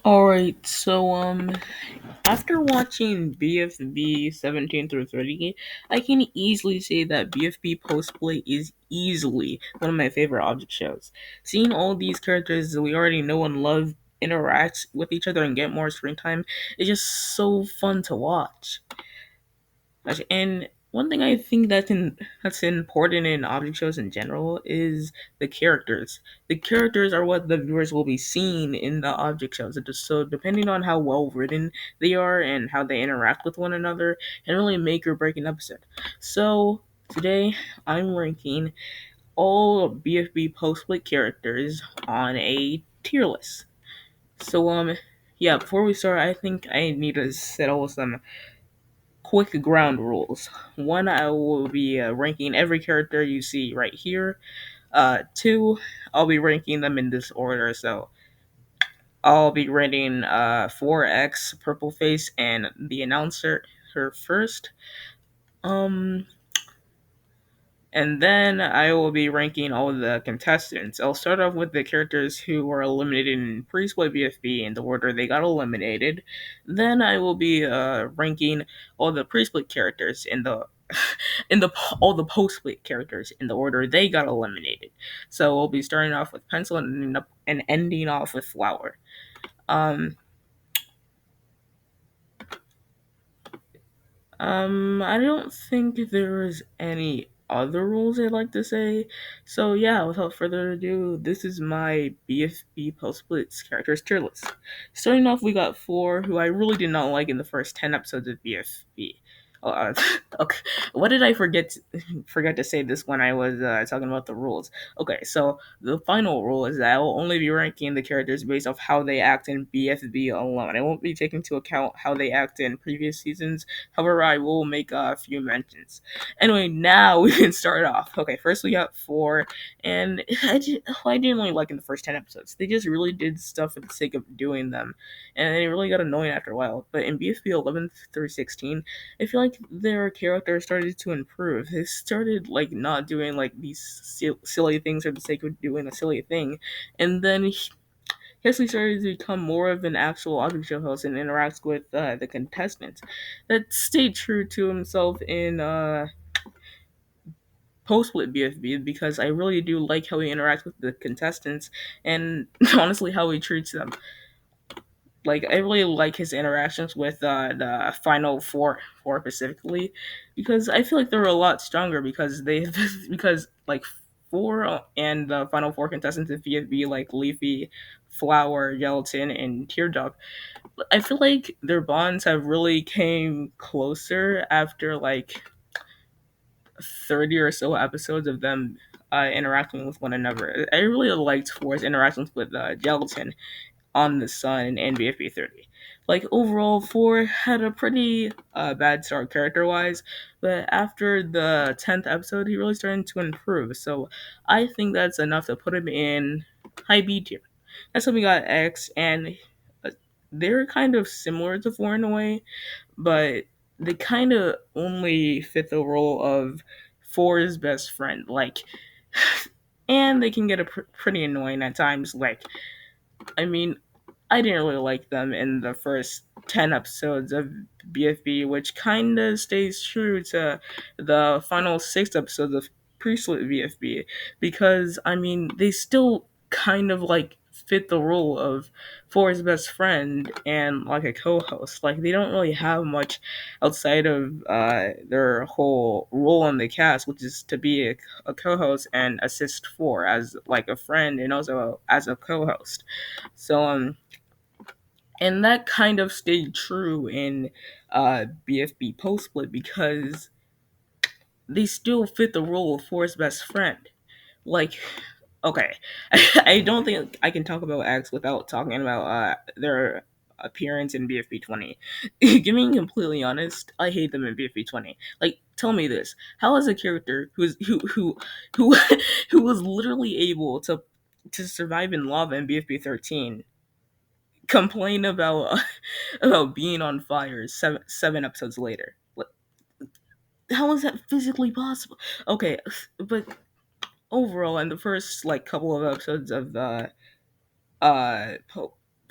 Alright, so after watching BFB 17 through 30, I can easily say that BFB Postplay is easily one of my favorite object shows. Seeing all these characters that we already know and love interact with each other and get more screen time is just so fun to watch. And one thing I think that's important in object shows in general is the characters. The characters are what the viewers will be seeing in the object shows. So depending on how well written they are and how they interact with one another, can really make or break an episode. So today I'm ranking all BFB post-split characters on a tier list. So yeah, before we start, I think I need to settle some quick ground rules. One, I will be ranking every character you see right here. Two, I'll be ranking them in this order. So I'll be rating 4X, Purple Face, and the announcer her first. Um, And then I will be ranking all of the contestants. I'll start off with the characters who were eliminated in pre-split BFB in the order they got eliminated. Then I will be ranking all the pre-split characters in the all the post-split characters in the order they got eliminated. So we'll be starting off with Pencil and ending off with Flower. Um, I don't think there's any other rules I'd like to say. So yeah, without further ado, this is my BFB post splits characters tier list. Starting off, we got four who I really did not like in the first 10 episodes of BFB. Uh, okay, what did I forget to say this when I was talking about the rules? Okay, so the final rule is that I will only be ranking the characters based off how they act in BFB alone. I won't be taking into account how they act in previous seasons. However, I will make a few mentions. Anyway, now we can start off. Okay, first we got four, and I didn't really like in the first 10 episodes. They just really did stuff for the sake of doing them, and it really got annoying after a while. But in BFB 11 through 16, I feel like their characters started to improve. They started like not doing like these silly things for the sake of doing a silly thing, and then Kesley started to become more of an actual object show host and interacts with the contestants. That stayed true to himself in post split BFB because I really do like how he interacts with the contestants and honestly how he treats them. Like I really like his interactions with the final four specifically because I feel like they were a lot stronger because they because like four and the final four contestants of BFB like Leafy, Flower, Gelatin, and Teardrop. I feel like their bonds have really came closer after like 30 or so episodes of them interacting with one another. I really liked Four's interactions with Gelatin on the Sun and BFB 30. Like overall, Four had a pretty bad start character wise, but after the 10th episode, he really started to improve. So I think that's enough to put him in high B tier. That's when we got X, and they're kind of similar to Four in a way, but they kind of only fit the role of Four's best friend. Like, and they can get pretty annoying at times. Like, I mean, I didn't really like them in the first 10 episodes of BFB, which kind of stays true to the final 6 episodes of pre-split BFB, because, I mean, they still kind of, like, fit the role of Four's best friend and, like, a co-host. Like, they don't really have much outside of their whole role in the cast, which is to be a co-host and assist Four as, like, a friend and also as a co-host. So and that kind of stayed true in BFB post split because they still fit the role of Four's best friend. Like, okay, I don't think I can talk about X without talking about their appearance in BFB 20. Being completely honest, I hate them in BFB 20. Like, tell me this: how is a character who who was literally able to survive in lava in BFB 13 complain about about being on fire seven episodes later? How is that physically possible? Okay, but overall, in the first like couple of episodes of the uh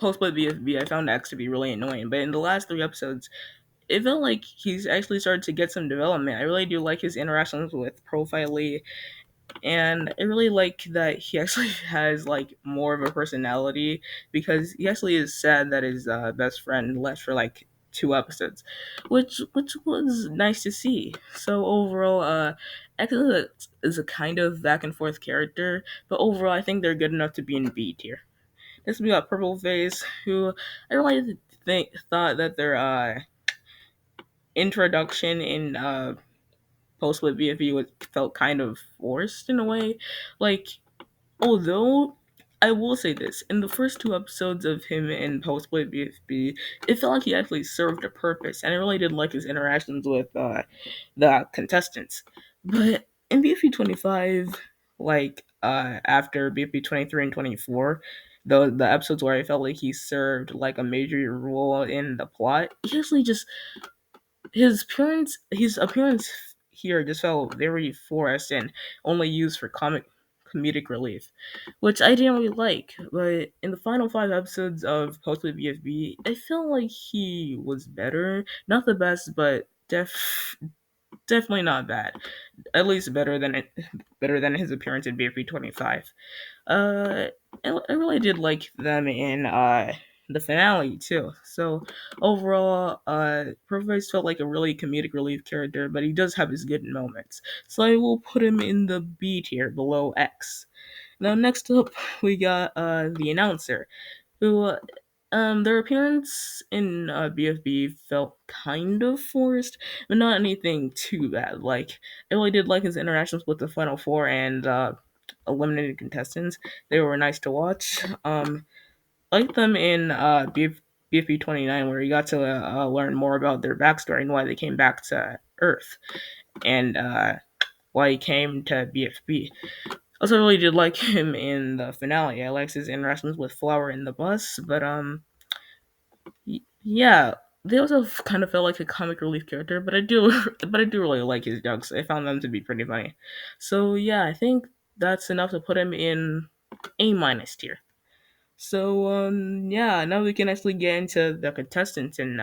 post play BFB, I found X to be really annoying, but in the last three episodes, it felt like he's actually started to get some development. I really do like his interactions with Profiley, and I really like that he actually has like more of a personality because he actually is sad that his best friend left for like two episodes, which was nice to see. So overall, X is a kind of back and forth character, but overall, I think they're good enough to be in B tier. Next, we got Purple Face, who I really thought that their introduction in post with BFB was felt kind of forced in a way. Like, although I will say this, in the first two episodes of him in post with BFB, it felt like he actually served a purpose, and I really did like his interactions with the contestants. But in BFB 25, like after BFB 23 and 24, the episodes where I felt like he served like a major role in the plot, he actually just his appearance here just felt very forced and only used for comedic relief, which I didn't really like. But in the final five episodes of Post with BFB, I felt like he was better. Not the best, but definitely not bad. At least better than his appearance in BFB 25. Uh, I really did like them in the finale too. So overall, Provice felt like a really comedic relief character, but he does have his good moments. So I will put him in the B tier below X. Now next up, we got the announcer, who their appearance in BFB felt kind of forced, but not anything too bad. Like I really did like his interactions with the Final Four and eliminated contestants. They were nice to watch. I liked them in BFB 29, where you got to learn more about their backstory and why they came back to Earth and why he came to BFB. Also, really did like him in the finale. I liked his interactions with Flower in the bus, but yeah, they also kind of felt like a comic relief character. But I do, but I do really like his jokes. I found them to be pretty funny. So yeah, I think that's enough to put him in A minus tier. So yeah, now we can actually get into the contestants in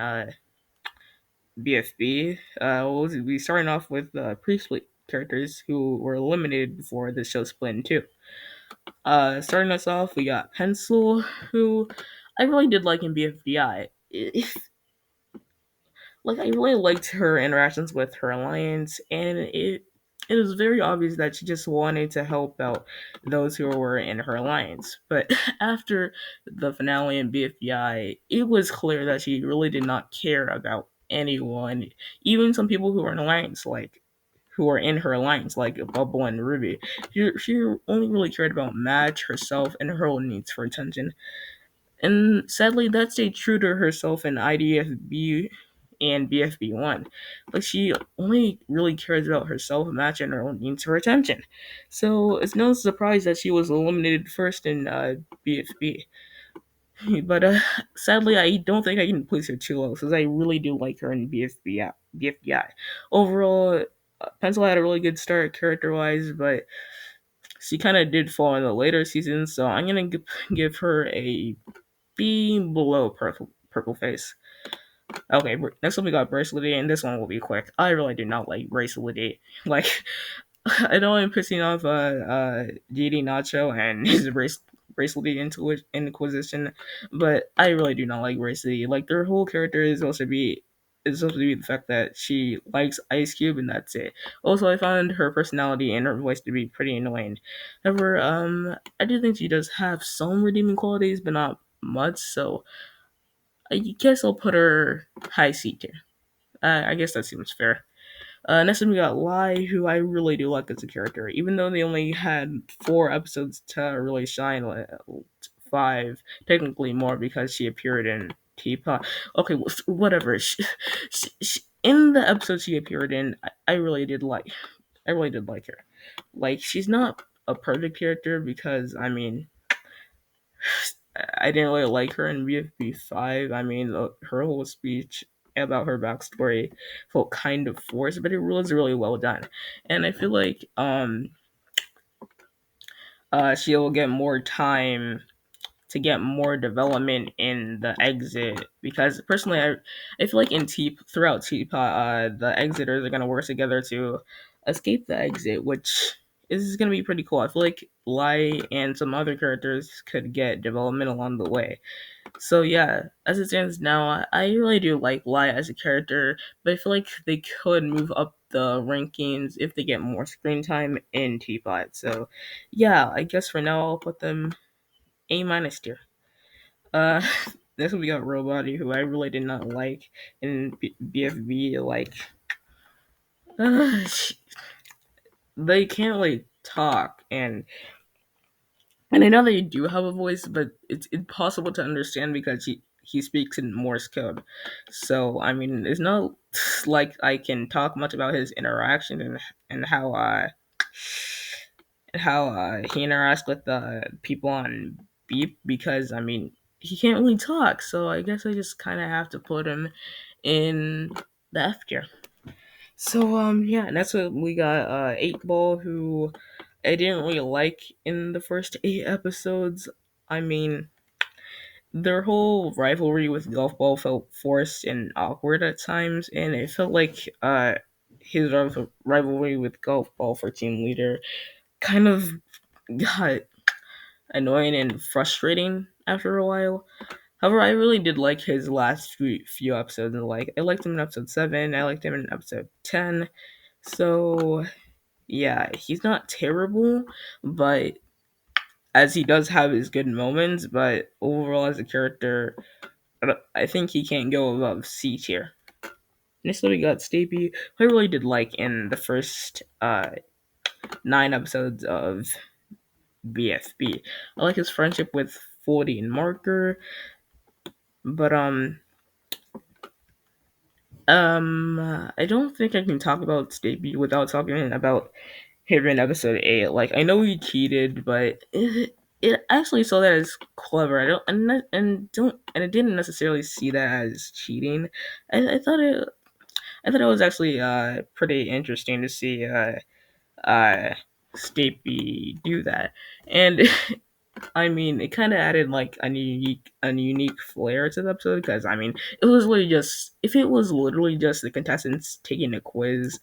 BFB. We'll be starting off with pre-split characters who were eliminated before the show split in two. Starting us off, we got Pencil, who I really did like in BFBI. Like I really liked her interactions with her alliance, and it was very obvious that she just wanted to help out those who were in her alliance. But after the finale in BFBI, it was clear that she really did not care about anyone, even some people who were in alliance, like who were in her alliance, like Bubble and Ruby. She only really cared about Match, herself, and her own needs for attention. And sadly, that stayed true to herself in IDFB and BFB1. But she only really cares about herself, Match, and her own needs for attention. So it's no surprise that she was eliminated first in BFB. But sadly, I don't think I can place her too low, since I really do like her in BFBI. Overall, Pencil had a really good start character-wise, but she kind of did fall in the later seasons, so I'm gonna give her a B below Purple Face. Okay, next one we got Bracelety, and this one will be quick. I really do not like Bracelety. Like, I know I'm pissing off GD Nacho and his Bracelety Inquisition, but I really do not like Bracelety. Like, their whole character is supposed to be the fact that she likes Ice Cube, and that's it. Also, I found her personality and her voice to be pretty annoying. However, I do think she does have some redeeming qualities, but not much. So I guess I'll put her high C tier. I guess that seems fair. Next time we got Lai, who I really do like as a character, even though they only had four episodes to really shine. Five, technically more because she appeared in Teapot. Okay, whatever. In the episode she appeared in, I really did like. I really did like her. Like, she's not a perfect character because I didn't really like her in BFB 5. Her whole speech about her backstory felt kind of forced, but it was really well done. And I feel like she'll get more time to get more development in the exit, because personally I feel like in throughout teapot the exiters are going to work together to escape the exit, which is going to be pretty cool. I feel like Lai and some other characters could get development along the way. So yeah, as it stands now, I really do like Lai as a character, but I feel like they could move up the rankings if they get more screen time in Teapot. So yeah, I guess for now I'll put them A minus tier. Uh, next we got Roboty, who I really did not like in BFB. Like, uh, they can't really talk, and I know they do have a voice, but it's impossible to understand because he speaks in Morse code. So I mean, it's not like I can talk much about his interaction and how he interacts with the people on Beep, because I mean he can't really talk. So I guess I just kind of have to put him in the F tier. So yeah, and that's what we got. Eight Ball, who I didn't really like in the first 8 episodes. I mean, their whole rivalry with Golf Ball felt forced and awkward at times, and it felt like his rivalry with Golf Ball for team leader kind of got annoying and frustrating after a while. However, I really did like his last few episodes. And like, I liked him in episode 7. I liked him in episode 10. So yeah, he's not terrible, but as he does have his good moments, but overall as a character, I think he can't go above C tier. Next up, we got Stapy, who I really did like in the first 9 episodes of BFB. I like his friendship with 40 and Marker, but I don't think I can talk about Stapy without talking about him in episode 8. Like, I know he cheated, but it actually saw that as clever. I don't and I didn't necessarily see that as cheating. I thought it was actually pretty interesting to see uh Stapy do that. And I mean, it kind of added like a unique flair to the episode, because I mean, it was literally just if it was literally just the contestants taking a quiz,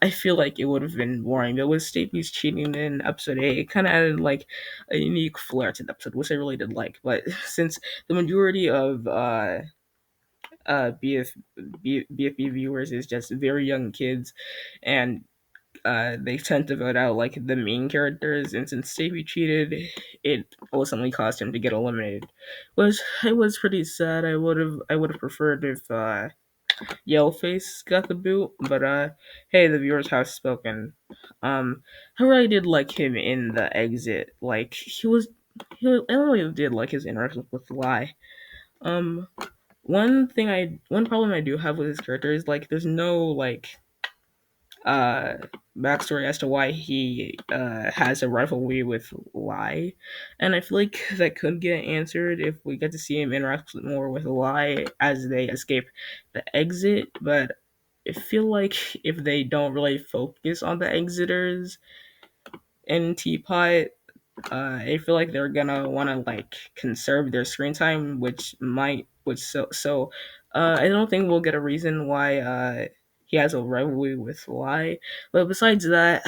I feel like it would have been boring. But with Staples cheating in episode 8, it kind of added like a unique flair to the episode, which I really did like. But since the majority of BFB viewers is just very young kids, and they tend to vote out like the main characters, and since Stapy cheated, it ultimately caused him to get eliminated, which I was pretty sad. I would have preferred if Yellowface got the boot, but hey, the viewers have spoken. I really did like him in the exit. Like I really did like his interaction with Lie. Um, one problem I do have with his character is like there's no like uh backstory as to why he has a rivalry with Lie, and I feel like that could get answered if we get to see him interact more with Lie as they escape the exit. But I feel like if they don't really focus on the exiters in Teapot, I feel like they're gonna want to like conserve their screen time, which I don't think we'll get a reason why he has a rivalry with Lie. But besides that,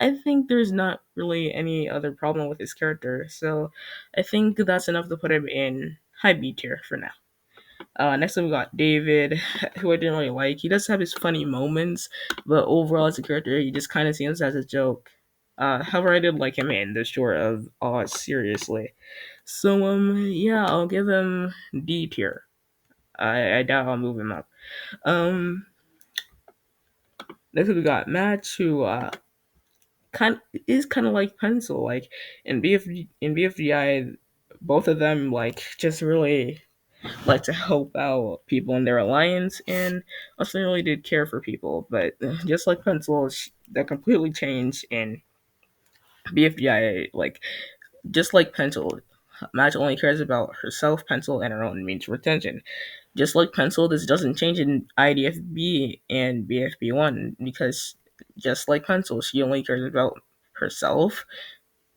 I think there's not really any other problem with his character. So I think that's enough to put him in high B tier for now. Next up, we got David, who I didn't really like. He does have his funny moments, but overall, as a character, he just kind of seems as a joke. However, I did like him in the short of Seriously. So, yeah, I'll give him D tier. I doubt I'll move him up. Um, Next up, we got Match, who kind of like Pencil. Like in BFGI, both of them like just really like to help out people in their alliance, and also really did care for people. But just like Pencil, that completely changed in BFGI. Like just like Pencil, Match only cares about herself, Pencil, and her own means of retention. Just like Pencil, this doesn't change in IDFB and BFB1, because just like Pencil, she only cares about herself,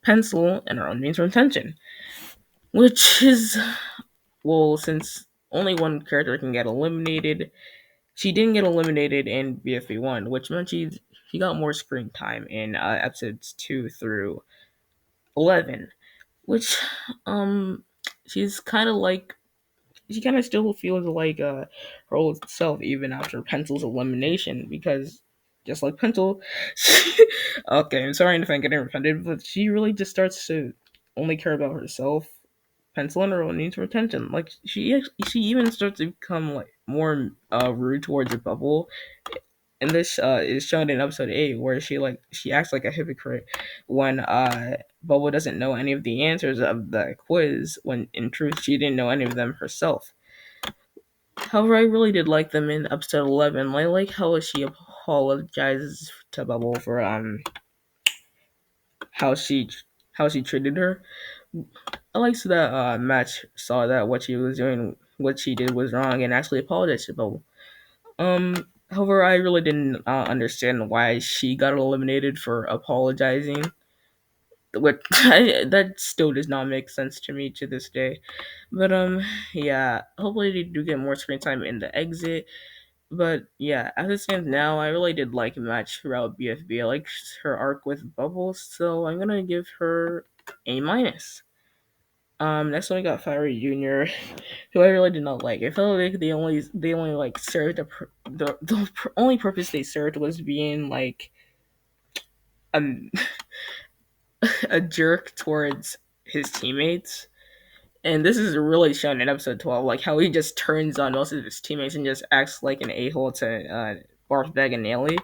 Pencil, and her own means of retention. which is, well, since only one character can get eliminated, she didn't get eliminated in BFB one, which meant she got more screen time in episodes 2 through 11, which um she's kind of like, she kind of still feels like her old self even after Pencil's elimination, because just like Pencil, okay, I'm sorry if I'm getting offended, but she really just starts to only care about herself. Pencil and her own needs for attention. Like she even starts to become like more rude towards her bubble, and this is shown in episode 8, where she acts like a hypocrite when Bubble doesn't know any of the answers of the quiz, when in truth she didn't know any of them herself. However, I really did like them in episode 11. I like how she apologizes to Bubble for how she how she treated her. I like that Match saw that what she was doing, what she did was wrong, and actually apologized to Bubble. However, I really didn't understand why she got eliminated for apologizing. What that still does not make sense to me to this day. But yeah. Hopefully they do get more screen time in the exit. But yeah, as it stands now, I really did like Match throughout BFB. I liked her arc with Bubbles, so I'm gonna give her A minus. Next one we got Firey Jr., who I really did not like. I felt like they only like served the only purpose they served was being like um a jerk towards his teammates. And this is really shown in episode 12, like how he just turns on most of his teammates and just acts like an a-hole to Barfbag and Naily.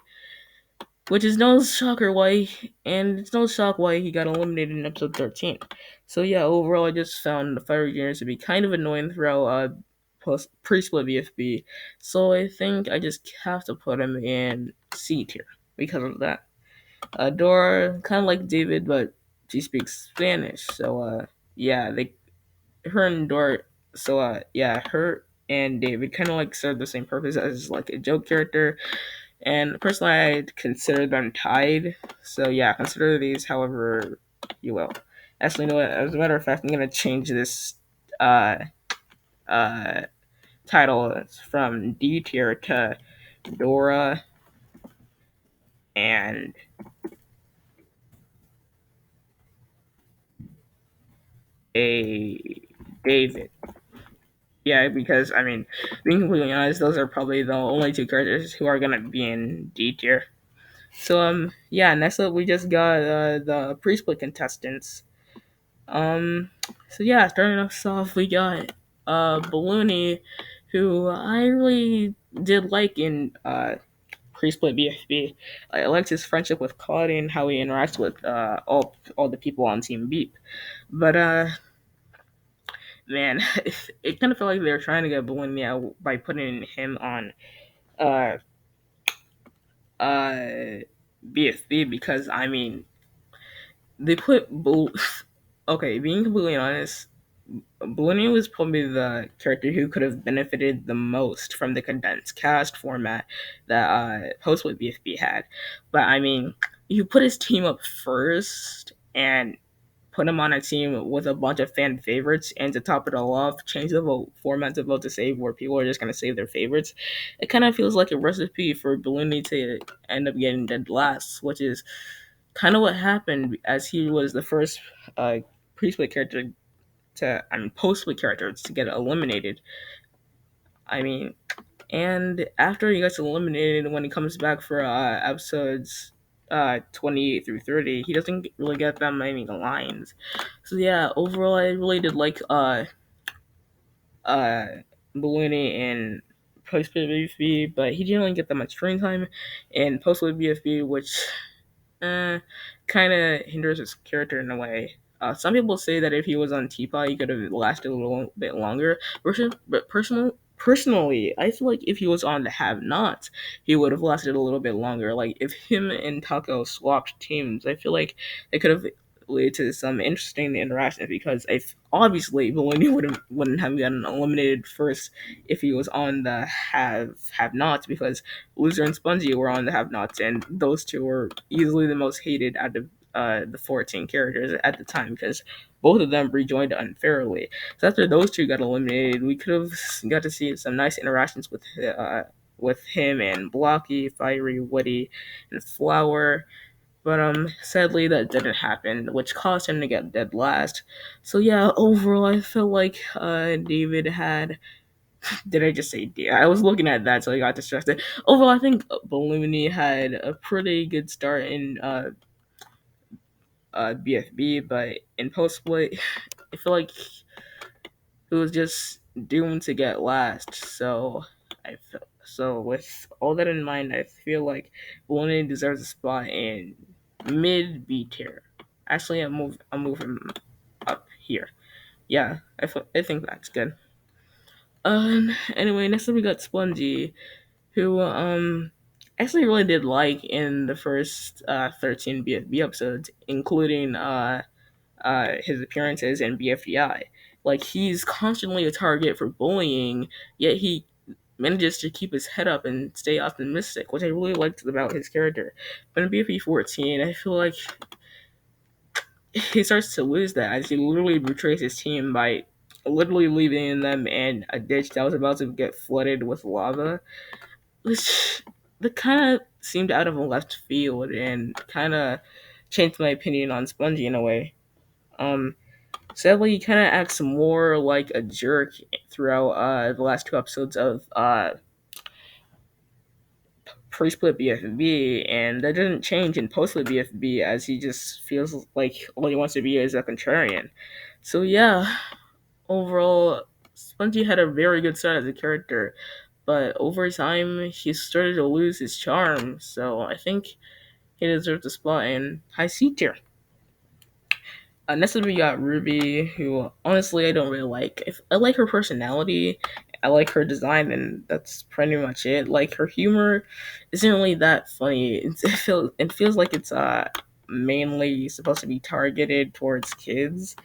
Which is no shocker why, and it's no shock why he got eliminated in episode 13. So yeah, overall, I just found the Fire Juniors to be kind of annoying throughout pre-split BFB. So I think I just have to put him in C tier because of that. Dora, kind of like David, but she speaks Spanish. So yeah, her and Dora. So yeah, her and David kind of like serve the same purpose as like a joke character, and personally, I'd consider them tied. So yeah, consider these however you will. Actually, you know what? As a matter of fact, I'm gonna change this uh, uh, title from D tier to Dora and a David. Yeah, because I mean, being completely honest, those are probably the only two characters who are gonna be in D tier. So yeah, next up we just got the pre-split contestants. Um, so yeah, starting us off, we got Balloony, who I really did like in pre-split BFB. I liked his friendship with Claudia and how he interacts with all the people on Team Beep. But man, it kind of felt like they were trying to get Balloony out by putting him on uh uh BFB, because I mean they put okay, being completely honest, Blooney was probably the character who could have benefited the most from the condensed cast format that Post with BFB had. But I mean, you put his team up first and put him on a team with a bunch of fan favorites, and to top it all off, change the vote format to vote to save, where people are just going to save their favorites. It kind of feels like a recipe for Balloony to end up getting dead last, which is kind of what happened, as he was the first pre-split character to, I mean, post-split characters to get eliminated. I mean, and after he gets eliminated, when he comes back for episodes 28 through 30, he doesn't really get that many lines. So yeah, overall, I really did like uh Balloony in post-split BFB, but he didn't really get that much screen time in post-split BFB, which kind of hinders his character in a way. Some people say that if he was on Teapot, he could have lasted a little bit longer. But personally, I feel like if he was on the Have Nots, he would have lasted a little bit longer. Like if him and Taco swapped teams, I feel like it could have led to some interesting interactions, because if obviously Balloony wouldn't have gotten eliminated first if he was on the Have Nots, because Loser and Spongy were on the Have Nots, and those two were easily the most hated out of the 14 characters at the time because both of them rejoined unfairly. So after those two got eliminated, we could have got to see some nice interactions with him and Blocky, Firey, Woody, and Flower. But sadly that didn't happen, which caused him to get dead last. So yeah, overall I feel like David had. Did I just say D? I was looking at that, so I got distracted. Overall, I think Balloony had a pretty good start in BFB, but in post split, I feel like it was just doomed to get last. So with all that in mind, I feel like Balloony deserves a spot in mid B tier. Actually, I'll move him up here. Yeah, I think that's good. Anyway, next up we got Spongy, who actually really did like in the first 13 BFB episodes, including his appearances in BFDI. Like he's constantly a target for bullying, yet he manages to keep his head up and stay optimistic, which I really liked about his character. But in BFB 14, I feel like he starts to lose that as he literally betrays his team by literally leaving them in a ditch that was about to get flooded with lava, which that kind of seemed out of left field and kind of changed my opinion on Spongy in a way. Um, Sadly, he kind of acts more like a jerk throughout the last two episodes of pre-split BFB, and that doesn't change in post-split BFB as he just feels like all he wants to be is a contrarian. So yeah, overall, Spongy had a very good start as a character, but over time he started to lose his charm. So I think he deserves a spot in high C tier. Next up, we got Ruby, who honestly I don't really like. If I like her personality, I like her design, and that's pretty much it. Like her humor isn't really that funny. It feels like it's mainly supposed to be targeted towards kids,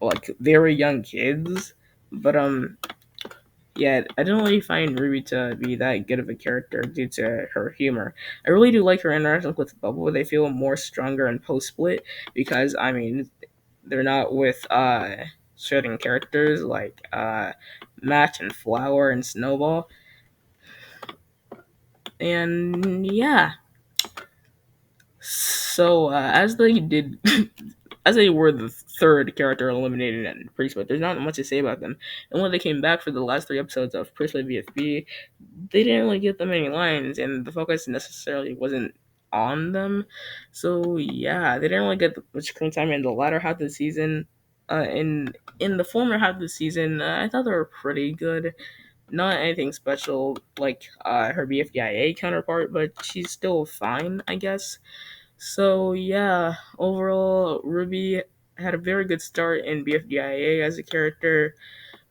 like very young kids. But yeah, I don't really find Ruby to be that good of a character due to her humor. I really do like her interactions with Bubble. They feel more stronger in post split because I mean they're not with certain characters like Match and Flower and Snowball. And yeah, so as they did, as they were the third character eliminated in Priesthood, there's not much to say about them. And when they came back for the last three episodes of Priesthood VFB, they didn't really give them any lines, and the focus necessarily wasn't on them. So yeah, they didn't really get much screen time in the latter half of the season. In the former half of the season, I thought they were pretty good. Not anything special like her BFDIA counterpart, but she's still fine, I guess. So yeah, overall, Ruby had a very good start in BFDIA as a character,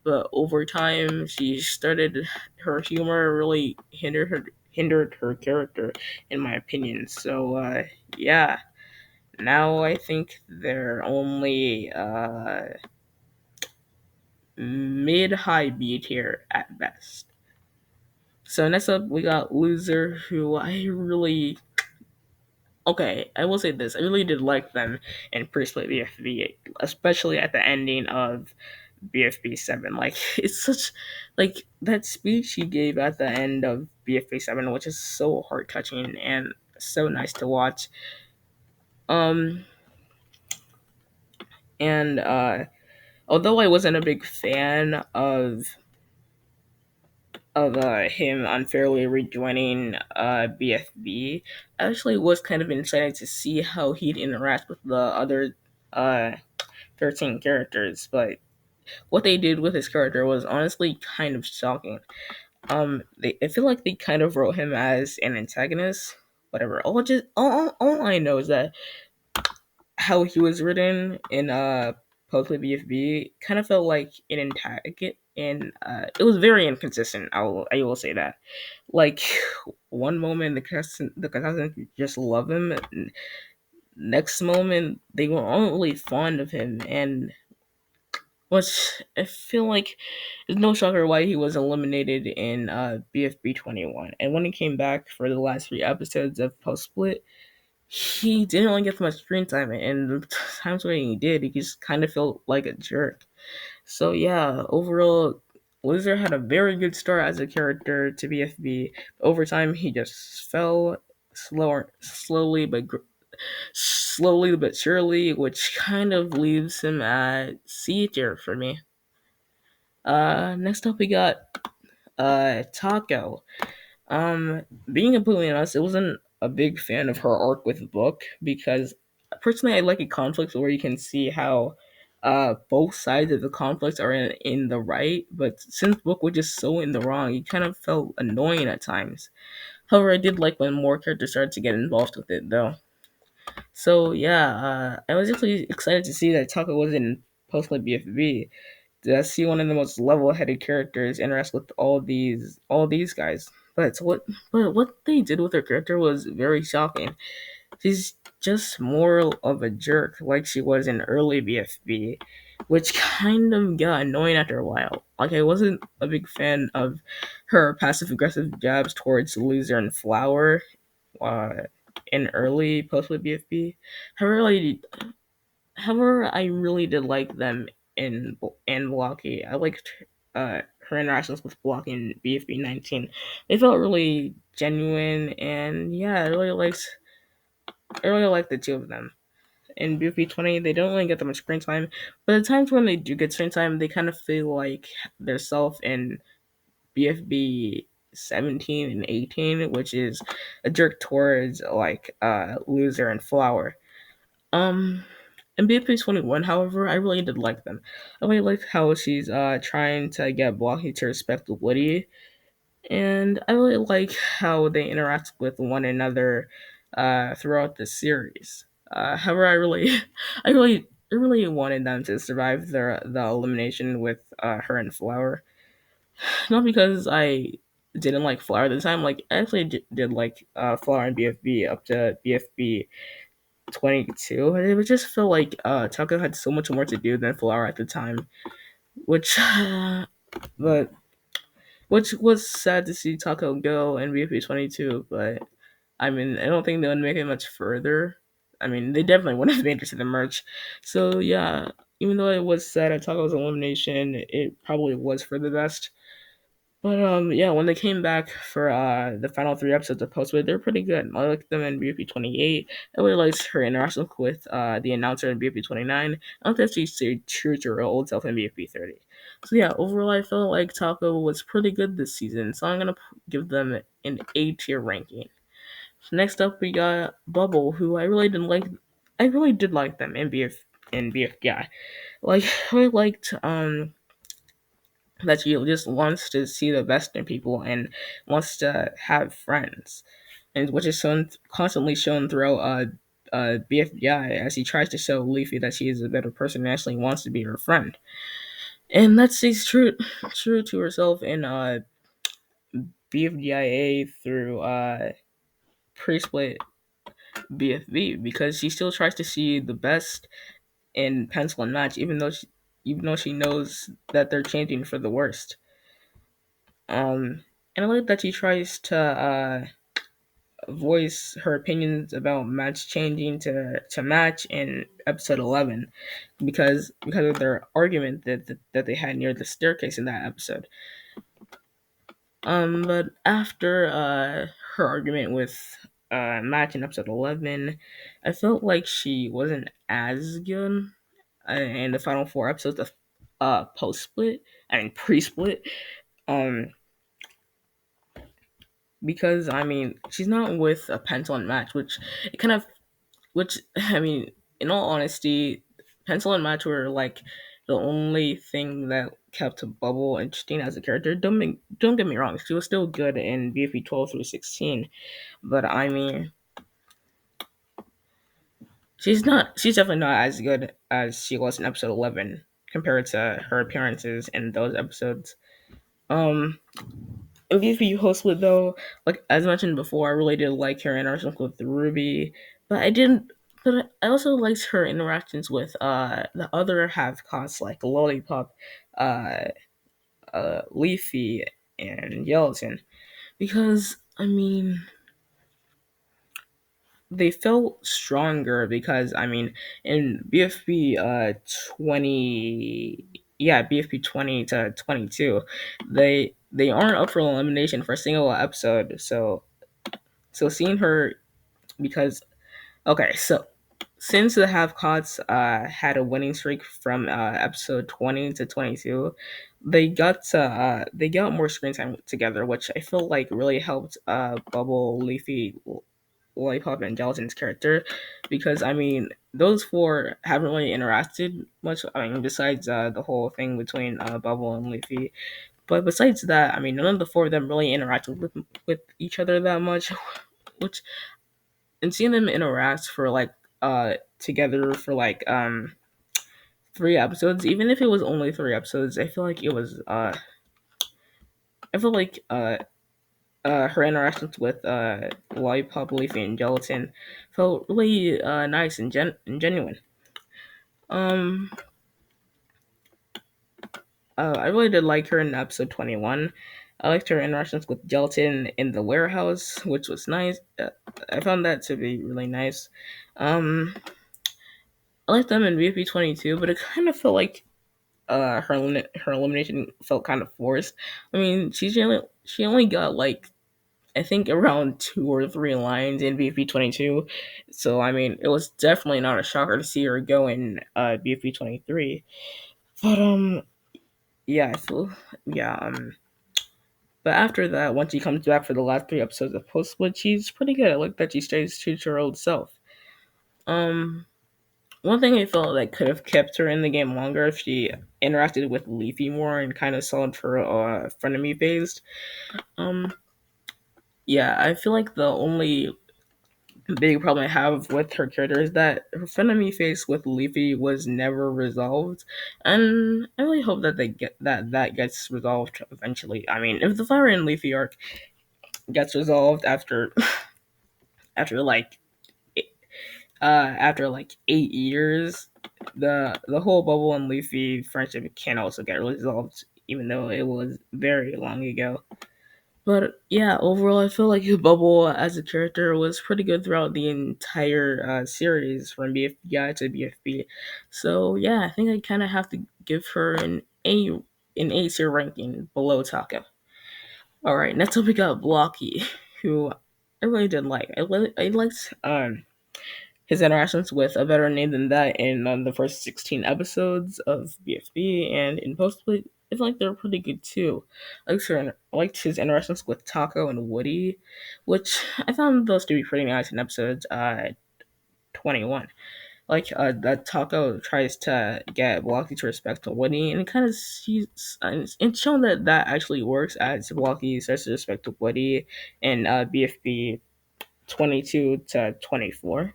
but over time, she started her humor really hindered her character, in my opinion. So yeah, now I think they're only mid high B tier at best. So next up, we got Loser, who I really okay, I will say this. I really did like them in Pre-Split BFB, especially at the ending of BFB 7. Like, it's such, like, that speech he gave at the end of BFB 7, which is so heart touching and so nice to watch. Um, and, although I wasn't a big fan of him unfairly rejoining BFB, I actually was kind of excited to see how he'd interact with the other uh 13 characters, but what they did with his character was honestly kind of shocking. I feel like they kind of wrote him as an antagonist. Whatever. All I know is that how he was written in Poetry BFB kind of felt like an antagonist, and it was very inconsistent. I will say that. Like one moment the contestants just love him, and next moment they were all really fond of him, and which I feel like it's no shocker why he was eliminated in BFB 21. And when he came back for the last three episodes of Post Split, he didn't really get much screen time, and the times when he did, he just kind of felt like a jerk. So yeah, overall, Loser had a very good start as a character to BFB. Over time, he just fell slowly but surely, which kind of leaves him at C tier for me. Next up we got Taco. Um, Being completely honest, I wasn't a big fan of her arc with Book because personally I like a conflict where you can see how both sides of the conflict are in the right, but since Book was just so in the wrong, it kind of felt annoying at times. However, I did like when more characters started to get involved with it though. So yeah, I was actually excited to see that Taco was in Post BFB to see one of the most level-headed characters interact with all these guys. But what they did with her character was very shocking. She's just more of a jerk, like she was in early BFB, which kind of got annoying after a while. Like I wasn't a big fan of her passive-aggressive jabs towards Loser and Flower, uh, in early post BFB. However, like, I really did like them in Blocky. I liked her interactions with Blocky in BFB 19. They felt really genuine, and yeah, I really liked the two of them. In BFB 20, they don't really get that much screen time, but the times when they do get screen time, they kind of feel like their self in BFB 17 and 18, which is a jerk towards like Loser and Flower. Um, in BFP 21, however, I really did like them. I really liked how she's trying to get Blocky to respect Woody, and I really like how they interact with one another throughout the series. However, I really wanted them to survive the elimination with her and Flower. Not because I didn't like Flower at the time. Like I actually did like Flower and BFB up to BFB 22. It would just feel like Taco had so much more to do than Flower at the time, which, but which was sad to see Taco go in VP 22. But I mean, I don't think they would make it much further. I mean, they definitely would have made it to the merch. So yeah, even though it was sad at Taco's elimination, it probably was for the best. But yeah, when they came back for the final three episodes of Postway, they're pretty good. I liked them in BFP 28. I really liked her interaction with the announcer in BFP 29. I don't think she stayed true to her old self in BFP 30. So yeah, overall, I felt like Taco was pretty good this season. So I'm gonna give them an A tier ranking. So next up, we got Bubble, who I really didn't like. I really did like them in BF. Yeah, like I really liked that she just wants to see the best in people and wants to have friends, and which is constantly shown throughout BFBI as he tries to show Leafy that she is a better person and actually wants to be her friend, and that stays true to herself in BFDIA through pre-split BFB because she still tries to see the best in Pencil and Match even though she knows that they're changing for the worst. And I like that she tries to voice her opinions about match changing to match in episode 11 because of their argument that they had near the staircase in that episode. But after her argument with match in episode 11, I felt like she wasn't as good in the final four episodes of post split. I mean pre split. Um, because I mean she's not with a pencil and match, it kind of which I mean, in all honesty, pencil and match were like the only thing that kept Bubble interesting as a character. Don't get me wrong, she was still good in BFB 12 through 16, but I mean, she's definitely not as good as she was in episode 11 compared to her appearances in those episodes. Um, MVP hostlet though, like as mentioned before, I really did like her interactions with Ruby, but I didn't. But I also liked her interactions with the other half costs like Lollipop, uh, Leafy, and Gelatin, because I mean they felt stronger because I mean in BFB 20, yeah, BFB 20 to 22, they aren't up for elimination for a single episode. So seeing her, because okay, so since the Have-Cots had a winning streak from episode 20 to 22, they got more screen time together, which I feel like really helped Bubble, Leafy, Lollipop, and Gelatin's character, because I mean those four haven't really interacted much. I mean, besides the whole thing between Bubble and Leafy, but besides that, I mean none of the four of them really interacted with each other that much, which, and seeing them interact for like together for like 3 episodes, even if it was only 3 episodes, I feel like it was I feel like her interactions with Lollipop, Leafy, and Gelatin felt really nice and, and genuine. Um, I really did like her in episode 21. I liked her interactions with Gelatin in the warehouse, which was nice. I found that to be really nice. Um, I liked them in VP 22, but it kind of felt like her elimination felt kind of forced. I mean, she only got like I think around 2 or 3 lines in BFB 22. So I mean, it was definitely not a shocker to see her go in BFB 23. But yeah, I feel yeah But after that, once she comes back for the last 3 episodes of Post Split, she's pretty good. I like that she stays true to her old self. Um, One thing I felt that could have kept her in the game longer if she interacted with Leafy more and kind of solved her frenemy phase. Um, yeah, I feel like the only big problem I have with her character is that her frenemy phase with Leafy was never resolved, and I really hope that that gets resolved eventually. I mean, if the Fire and Leafy arc gets resolved after like after like 8 years, the whole Bubble and Leafy friendship can also get resolved, even though it was very long ago. But yeah, overall, I feel like Bubble as a character was pretty good throughout the entire series from BFBI to BFB. So yeah, I think I kind of have to give her an A tier ranking below Taco. All right, next up we got Blocky, who I really did like. I liked his interactions with a better name than that in the first 16 episodes of BFB, and in post I feel like they're pretty good too. I liked his interactions with Taco and Woody, which I found those to be pretty nice in episode 21. Like that Taco tries to get Blocky to respect Woody, and it kind of sees it's shown that that actually works as Blocky starts to respect Woody in BFB 22 to 24.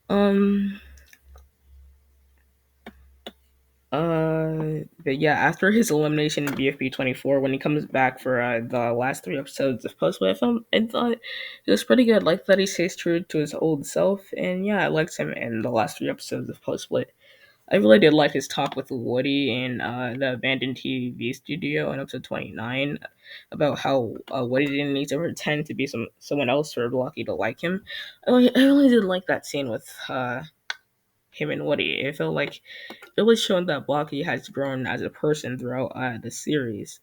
Um, but yeah, after his elimination in BFB 24, when he comes back for the last 3 episodes of Postway, I thought it was pretty good. Like that he stays true to his old self, and yeah, I liked him in the last 3 episodes of Postway. I really did like his talk with Woody in the abandoned TV studio in episode 29 about how Woody didn't need to pretend to be someone else for Blocky to like him. I really did like that scene with him and Woody. It felt like it was shown that Blocky has grown as a person throughout the series.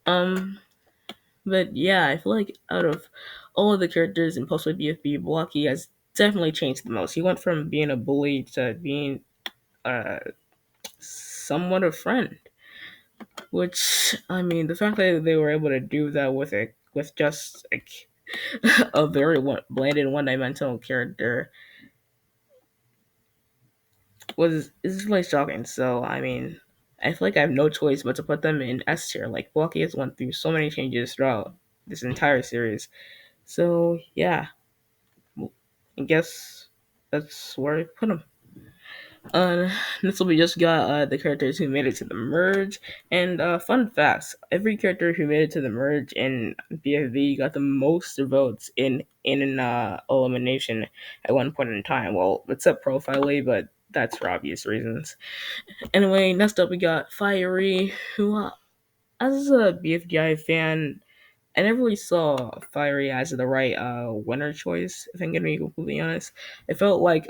Um, but yeah, I feel like out of all of the characters in Post BFB, Blocky has definitely changed the most. He went from being a bully to being uh, somewhat a friend. Which I mean, the fact that they were able to do that with just like a very bland and one-dimensional character was is really shocking. So I mean, I feel like I have no choice but to put them in S tier. Like Blocky has went through so many changes throughout this entire series. So yeah, I guess that's where I put them. Next up, we just got the characters who made it to the merge. And fun facts: every character who made it to the merge in BFV got the most votes in an elimination at one point in time. Well, except Profiley, but that's for obvious reasons. Anyway, next up we got Firey, who, as a BFGI fan, I never really saw Fiery as the right winner choice. If I'm gonna be completely honest, I felt like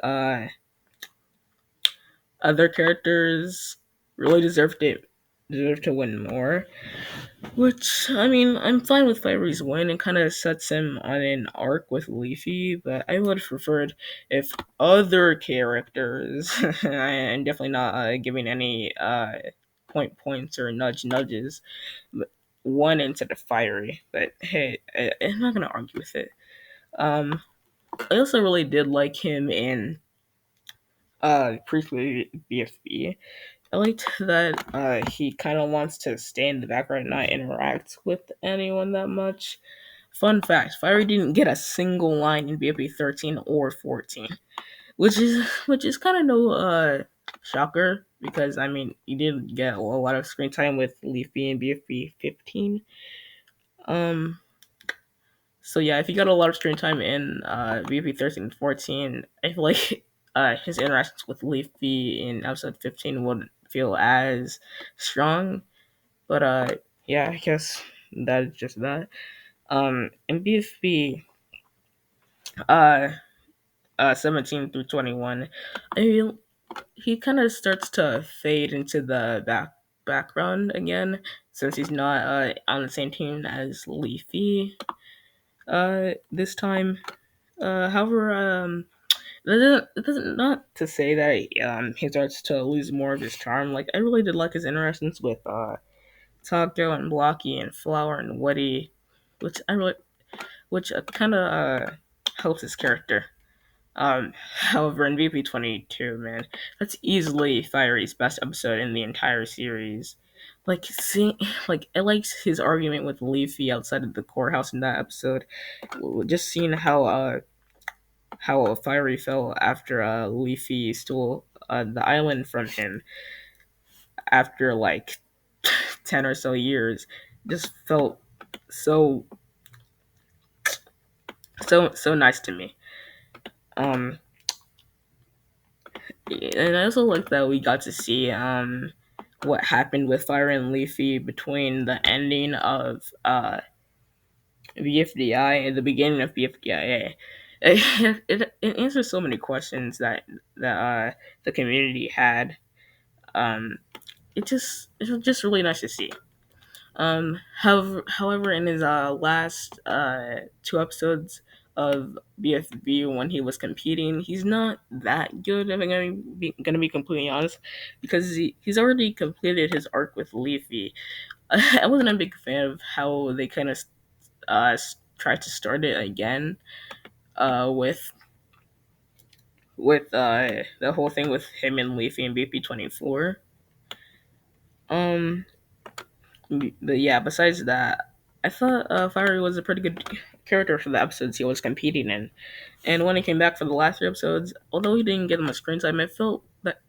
other characters really deserve to win more. Which, I mean, I'm fine with Fiery's win. It kind of sets him on an arc with Leafy, but I would have preferred if other characters, I'm definitely not giving any points or nudges, but one into the Fiery. But hey, I'm not going to argue with it. Um, I also really did like him in Priestly BFB. I liked that he kind of wants to stay in the background and not interact with anyone that much. Fun fact: Fiery didn't get a single line in BFB 13 or 14, which is kind of no shocker because I mean he did get a lot of screen time with Leafy in BFB 15. Um, so yeah, if he got a lot of screen time in BFB 13 and 14, I feel like his interactions with Leafy in episode 15 wouldn't feel as strong. But yeah, I guess that's just that. In BFB uh 17 through 21, I mean, he kind of starts to fade into the background again since he's not on the same team as Leafy this time. However, it doesn't not to say that he starts to lose more of his charm. Like I really did like his interactions with Taco and Blocky and Flower and Woody, which I really which kind of helps his character. However, in VP 22, man, that's easily Fiery's best episode in the entire series. Like seeing, like I liked his argument with Leafy outside of the courthouse in that episode. Just seeing how Fiery fell after Leafy stole the island from him after like 10 or so years, just felt so so nice to me. Um, and I also like that we got to see what happened with Fire and Leafy between the ending of BFDI and the beginning of BFDIA. It answers so many questions that the community had. Um, it was just really nice to see. However, in his last two episodes of BFB when he was competing, he's not that good. If I'm gonna be completely honest, because he's already completed his arc with Leafy. I wasn't a big fan of how they kind of tried to start it again with the whole thing with him and Leafy and BP 24. Um, but yeah, besides that, I thought Fiery was a pretty good character for the episodes he was competing in. And when he came back for the last three episodes, although he didn't get much screen time, it felt that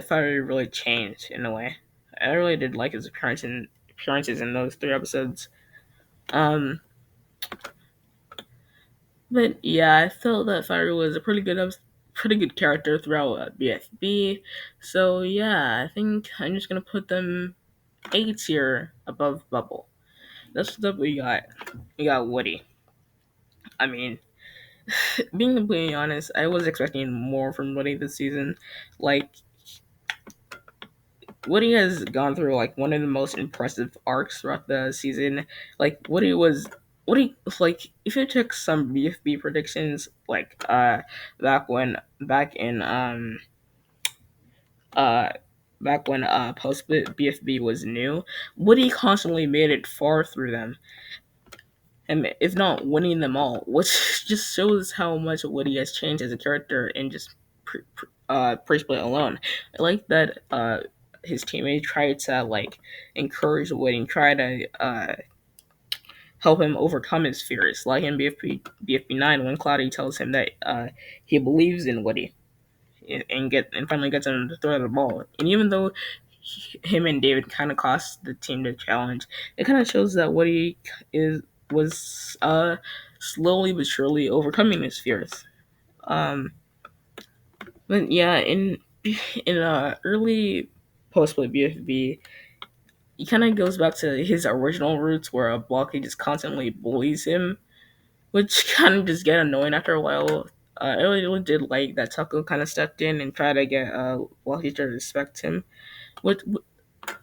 Fiery really changed in a way. I really did like his appearances in those three episodes. Um, but yeah, I felt that Fiery was a pretty good character throughout BFB. So yeah, I think I'm just gonna put them A tier above Bubble. That's what we got. We got Woody. I mean, being completely honest, I was expecting more from Woody this season. Like, Woody has gone through like one of the most impressive arcs throughout the season. Like, Woody, like, if you took some BFB predictions, like, back in, uh, back when, post BFB was new, Woody constantly made it far through them and if not winning them all, which just shows how much Woody has changed as a character in just pre-split alone. I like that his teammates tried to like encourage Woody and try to help him overcome his fears, like in BFB 9 when Cloudy tells him that he believes in Woody and finally gets him to throw the ball. And even though him and David kind of cost the team the challenge, it kind of shows that Woody is was slowly but surely overcoming his fears. Um, but yeah, in early post play BFB, he kind of goes back to his original roots where Blocky just constantly bullies him, which kind of just get annoying after a while. I really did like that Tucker kind of stepped in and tried to get Blocky to respect him, which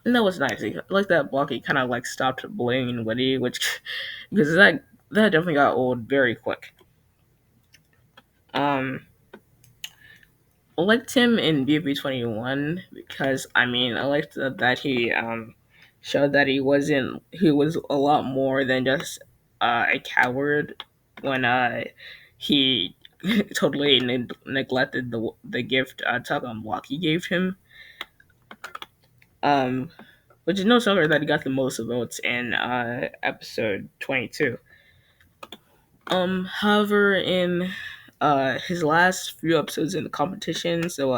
and that was nice. I like that Blocky kind of like stopped bullying Woody, which because that definitely got old very quick. Um, I liked him in BFB 21 because I liked that he showed that he was a lot more than just a coward when he totally neglected the gift Tug on Blocky gave him. Um, which is no stronger that he got the most votes in episode 22. However, in his last few episodes in the competition, so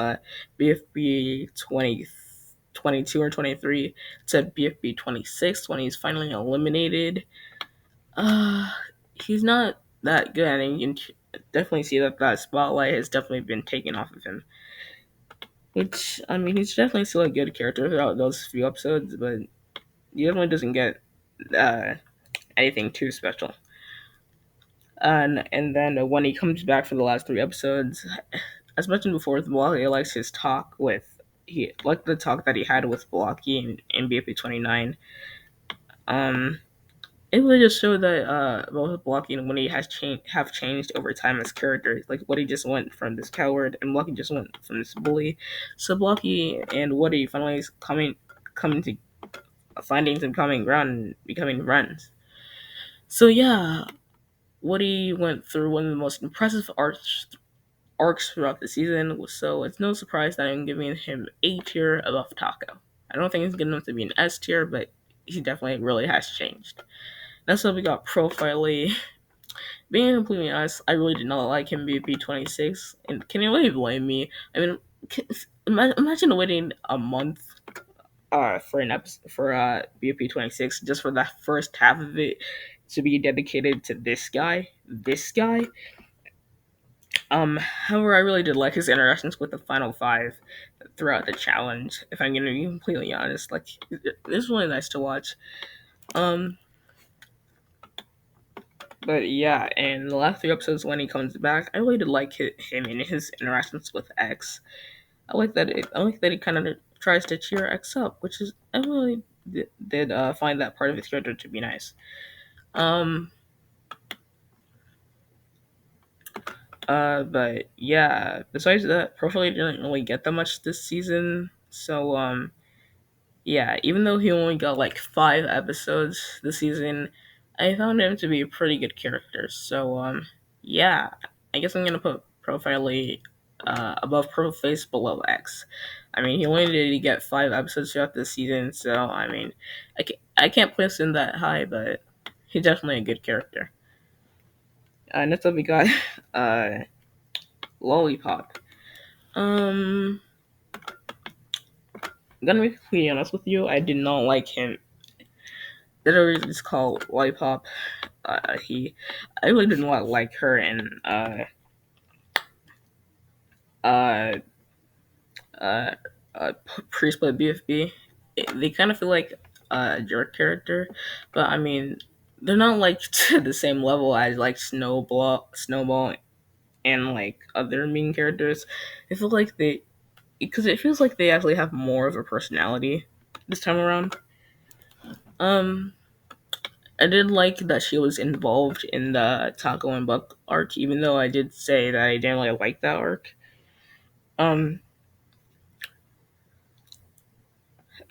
BFB 22 or 23 to BFB 26 when he's finally eliminated, uh, he's not that good, and you can definitely see that that spotlight has definitely been taken off of him. Which he's definitely still a good character throughout those few episodes, but he definitely doesn't get uh, anything too special. And then when he comes back for the last three episodes, as mentioned before, Blocky likes his talk with he like the talk that he had with Blocky in BFP 29. Um, it really just showed that both Blocky and Winnie have changed over time as characters. Like Woody just went from this coward, and Blocky just went from this bully. So Blocky and Woody finally is coming to finding some common ground and becoming friends. So yeah, Woody went through one of the most impressive arcs throughout the season, so it's no surprise that I'm giving him A tier above Taco. I don't think he's good enough to be an S tier, but he definitely really has changed. Next up, we got Profiley. Being completely honest, I really did not like him BFB 26, and can you really blame me? I mean, imagine waiting a month for an episode for BFB 26 just for the first half of it to be dedicated to this guy. This guy. However, I really did like his interactions with the final five throughout the challenge. If I'm gonna be completely honest, like it was really nice to watch. Um, but yeah, and the last three episodes when he comes back, I really did like him and his interactions with X. I like that he kind of tries to cheer X up, which is I really did find that part of his character to be nice. Um, but yeah, besides that, Profile didn't really get that much this season, so yeah, even though he only got like 5 episodes this season, I found him to be a pretty good character. So yeah, I guess I'm gonna put Profiley above Proface, below X. He only did get 5 episodes throughout this season, so I can't place him that high, but he's definitely a good character. Next up, we got uh, Lollipop. Um, I'm gonna be completely honest with you, I did not like him. The other reason it's called Lollipop. I really did not like her and uh, uh, Priest by BFB. They kind of feel like a jerk character, but they're not like to the same level as like Snowball, and like other mean characters. I feel like they because it feels like they actually have more of a personality this time around. Um, I did like that she was involved in the Taco and Buck arc, even though I did say that I didn't really like that arc. Um,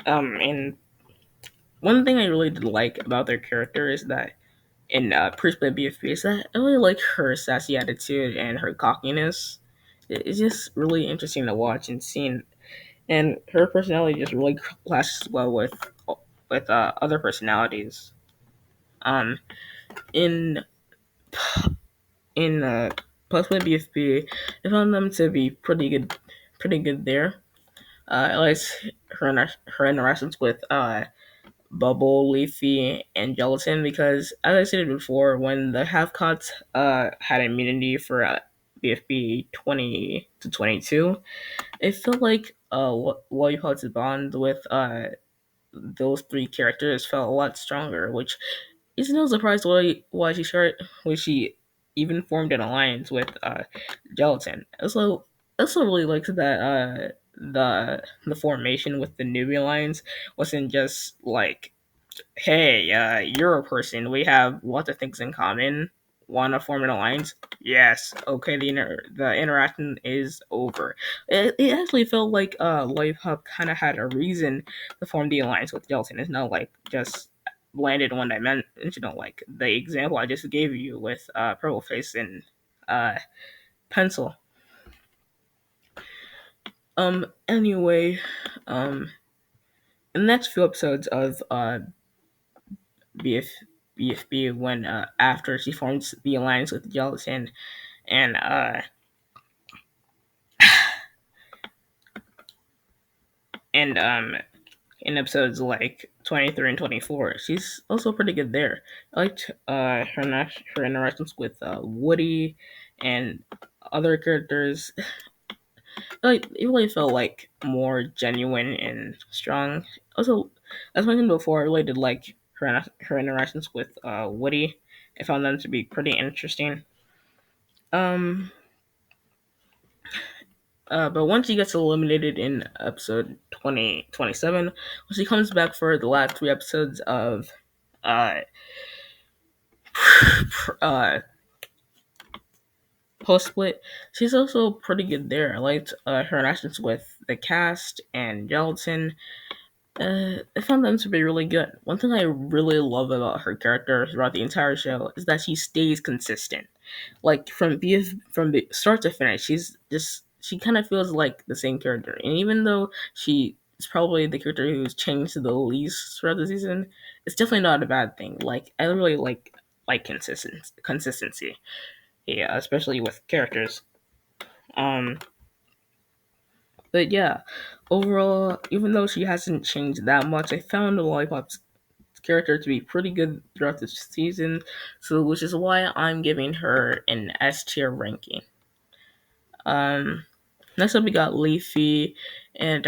and one thing I really did like about their character is that in Priest by BFB is that I really like her sassy attitude and her cockiness. It's just really interesting to watch and see, and her personality just really clashes well with other personalities. Um, in in Plus by BFB, I found them to be pretty good there. I like her interactions with Bubble, Leafy, and Gelatin because, as I said before, when the half-cots had immunity for BFB 20 to 22, it felt like Lollipop's bond with those three characters felt a lot stronger, which is no surprise why she even formed an alliance with Gelatin. Also really liked that the formation with the newbie alliance wasn't just like, hey, you're a person. We have lots of things in common. Want to form an alliance? Yes. Okay. The interaction is over. It actually felt like Lollipop kind of had a reason to form the alliance with Gelatin. It's not like just landed one dimensional. Like the example I just gave you with Purple Face and uh, Pencil. Anyway, um. in the next few episodes of BF, BFB, when after she forms the alliance with Gelatin, and and in episodes like 23 and 24, she's also pretty good there. I liked her interactions with Woody and other characters. Like it really felt like more genuine and strong. Also, as mentioned before, I really did like her interactions with Woody. I found them to be pretty interesting. Um, but once he gets eliminated in episode 27, when she comes back for the last three episodes of uh, uh, post split, she's also pretty good there. I liked her interactions with the cast and Gelatin. I found them to be really good. One thing I really love about her character throughout the entire show is that she stays consistent. Like from the start to finish, she kind of feels like the same character. And even though she is probably the character who's changed the least throughout the season, it's definitely not a bad thing. Like I really like consistency. Yeah, especially with characters. Um, but yeah, overall, even though she hasn't changed that much, I found Lollipop's character to be pretty good throughout the season, so which is why I'm giving her an S tier ranking. Um, Next up we got Leafy, and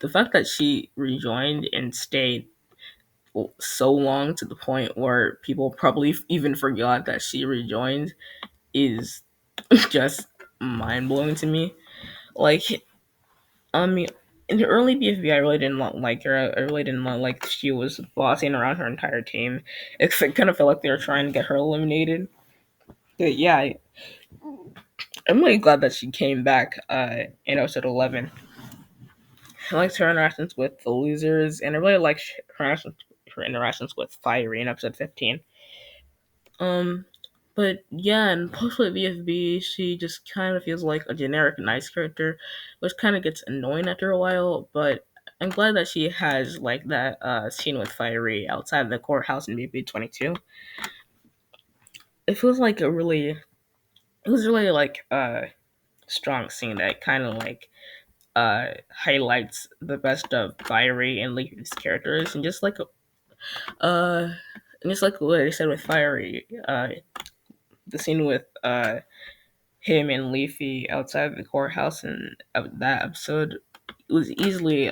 the fact that she rejoined and stayed so long to the point where people probably even forgot that she rejoined is just mind blowing to me. Like, I mean, in the early BFB, I really didn't like her. I really didn't like she was bossing around her entire team. It kind of felt like they were trying to get her eliminated. But yeah, I'm really glad that she came back in episode 11. I liked her interactions with the losers, and I really liked her interactions with Firey in episode 15. Um, but yeah, in post-play BFB, she just kind of feels like a generic nice character, which kind of gets annoying after a while. But I'm glad that she has like that scene with Fiery outside the courthouse in BB 22. It feels like it was really like a strong scene that kind of like highlights the best of Fiery and Leafy's characters, uh, and just like what I said with Fiery, the scene with him and Leafy outside the courthouse and that episode, it was easily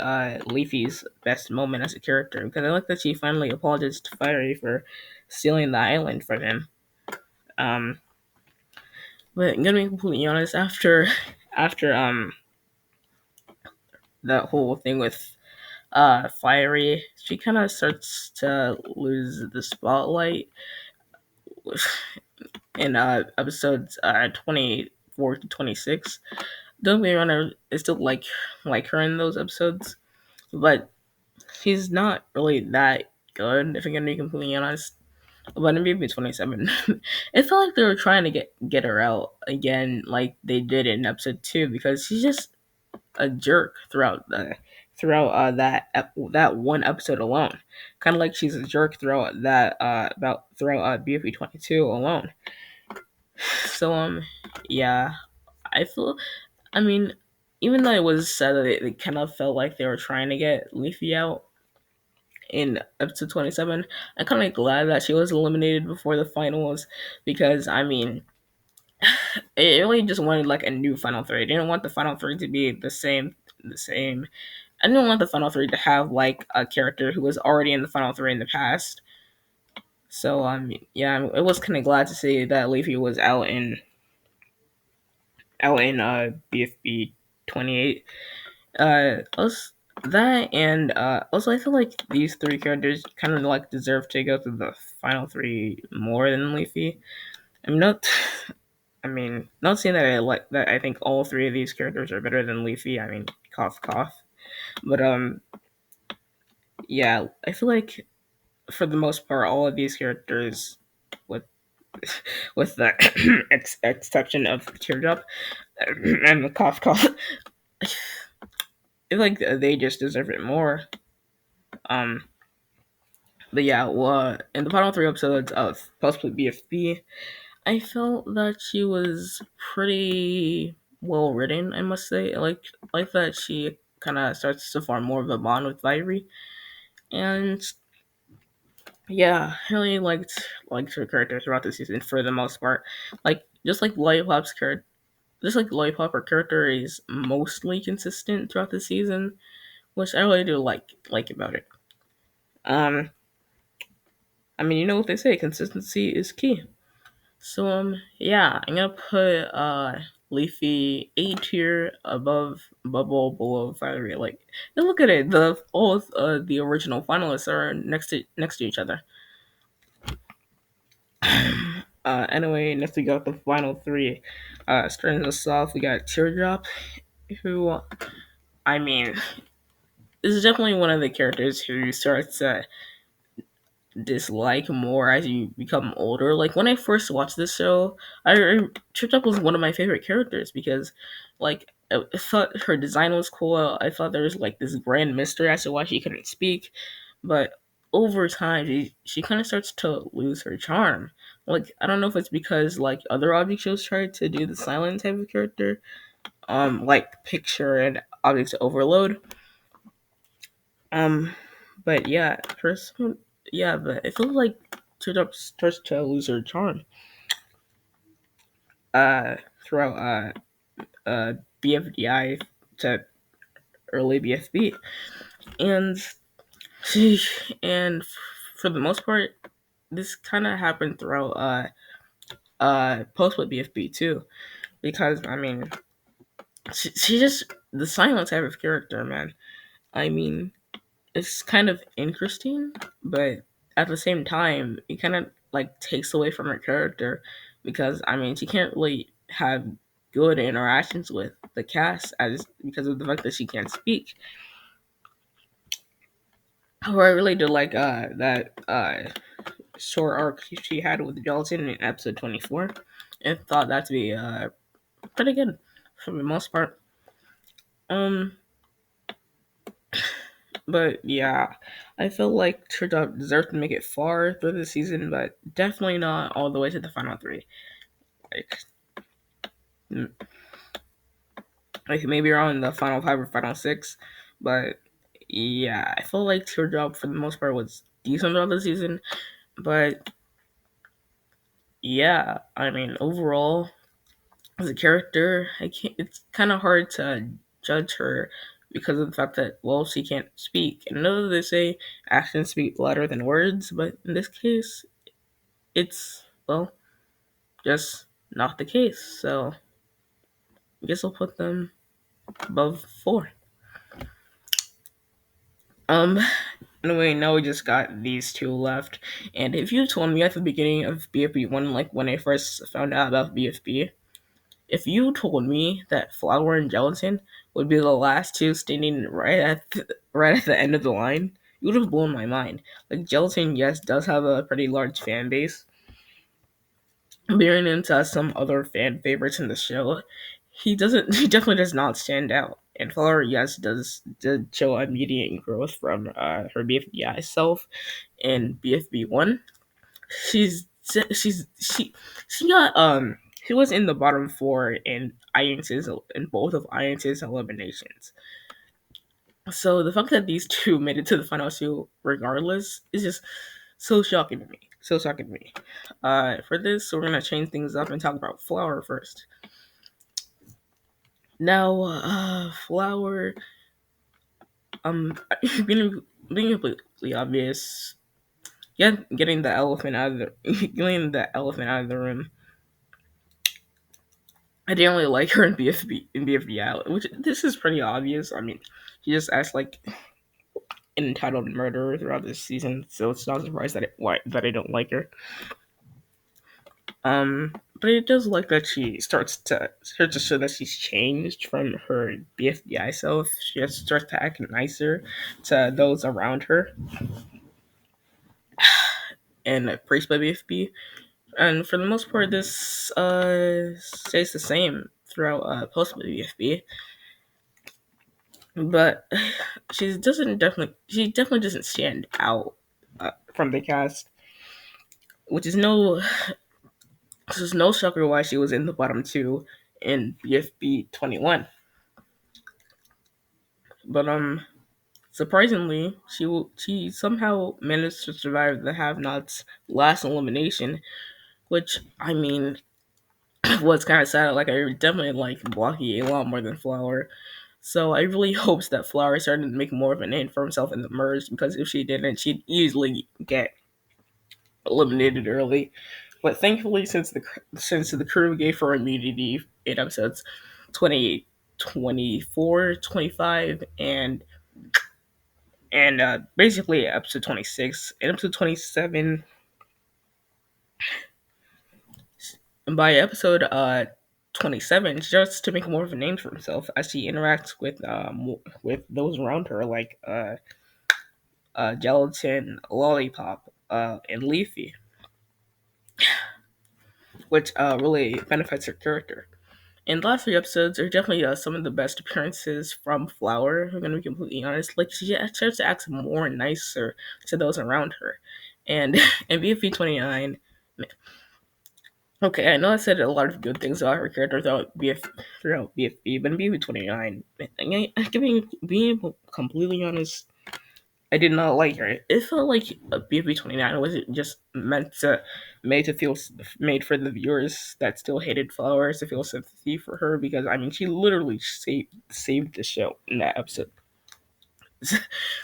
Leafy's best moment as a character because I like that she finally apologized to Fiery for stealing the island from him. Um, but I'm gonna be completely honest, after that whole thing with Fiery, she kind of starts to lose the spotlight in episodes 24 to 26. Don't get me wrong, I still like her in those episodes, but she's not really that good. If I'm gonna be completely honest, but in BB 27, it felt like they were trying to get her out again, like they did in episode 2, because she's just a jerk throughout that one episode alone. Kind of like she's a jerk throughout BFB 22 alone. So yeah, I feel. I mean, even though it was said that it kind of felt like they were trying to get Leafy out in episode 27, I'm kind of glad that she was eliminated before the finals because I mean, it really just wanted like a new final three. I didn't want the final three to be the same, I didn't want the final three to have like a character who was already in the final three in the past. So yeah, I was kind of glad to see that Leafy was out in BFB 28. Also that and also I feel like these three characters kind of like deserve to go through the final three more than Leafy. I'm not. I mean, not saying that I like that. I think all three of these characters are better than Leafy. I mean, cough cough. But yeah, I feel like for the most part, all of these characters, with with the exception of Teardrop and the cough cough, I feel like they just deserve it more. Um, but yeah, well, in the final three episodes of Possibly BFB, I felt that she was pretty well written. I must say, like that she kind of starts to form more of a bond with Firey, and yeah, I really liked her character throughout the season for the most part. Like just like Lollipop, her character is mostly consistent throughout the season, which I really do like about it. Um, I mean, you know what they say, consistency is key. So yeah, I'm gonna put Leafy A tier above Bubble, below Fiery. Like, and look at it, the all of, the original finalists are next to each other. Anyway, next we got the final three. Starting us off, we got Teardrop, who I mean is definitely one of the characters who starts to dislike more as you become older. Like when I first watched this show, I Trip Up was one of my favorite characters because, like, I thought her design was cool. I thought there was like this grand mystery as to why she couldn't speak, but over time she kind of starts to lose her charm. Like I don't know if it's because like other object shows tried to do the silent type of character, like Picture and Object Overload, um, but yeah, first, yeah, but it feels like Teardrop starts to lose her charm. Uh, throughout BFDI to early BFB, and she and for the most part, this kind of happened throughout post with BFB too, because I mean, she just the silent type of character, man. I mean, it's kind of interesting, but at the same time, it kind of like takes away from her character because I mean she can't really have good interactions with the cast as because of the fact that she can't speak. However, I really did like that short arc she had with Gelatin in episode 24, and thought that to be pretty good for the most part. Um, But yeah, I feel like Teardrop deserved to make it far through the season, but definitely not all the way to the final three. Like, mm, like maybe around the final five or final six, but yeah, I feel like Teardrop for the most part was decent throughout the season, but yeah, I mean overall as a character, I can't. It's kind of hard to judge her because of the fact that well, she can't speak. And I know that they say actions speak louder than words, but in this case, it's well, just not the case. So I guess I'll put them above four. Um. Anyway, now we just got these two left. And if you told me at the beginning of BFB one, like when I first found out about BFB, if you told me that Flower and Gelatin would be the last two standing right at the end of the line, you would have blown my mind. Like Gelatin, yes, does have a pretty large fan base, veering into some other fan favorites in the show. He doesn't. He definitely does not stand out. And Flower, yes, did show immediate growth from her BFBI self in BFB one. She's she got she was in the bottom four in both of Iance's eliminations. So the fact that these two made it to the final two regardless is just so shocking to me. So shocking to me. For this, we're gonna change things up and talk about Flower first. Now, Flower, Um, being being completely obvious, yeah, getting the elephant out of the getting the elephant out of the room. I didn't really like her in BFB Island, which this is pretty obvious. I mean, she just acts like an entitled murderer throughout this season, so it's not a surprise that I don't like her. But it does like that she starts to show that she's changed from her BFBI self. She just starts to act nicer to those around her and praised by BFB. And for the most part, this stays the same throughout post BFB. But she definitely doesn't stand out from the cast, which is no this is no shocker why she was in the bottom two in BFB 21. But surprisingly, she somehow managed to survive the Have-Nots' last elimination, which I mean was kind of sad. Like I definitely like Blocky a lot more than Flower. So I really hopes that Flower started to make more of a name for himself in the merge, because if she didn't, she'd easily get eliminated early. But thankfully, since the crew gave her immunity in episodes 28, 24, 25, and basically episode 26 and episode 27, and by episode 27, just to make more of a name for himself as he interacts with those around her, like Gelatin, Lollipop, and Leafy, which really benefits her character. And the last three episodes are definitely some of the best appearances from Flower. I'm gonna be completely honest. Like she starts to act more nicer to those around her, and in BFB 29. Okay, I know I said a lot of good things about her character throughout BFB, but in BFB 29, being completely honest, I did not like her. It felt like BFB 29 wasn't just made to feel made for the viewers that still hated Flowers to feel sympathy for her, because I mean she literally saved the show in that episode.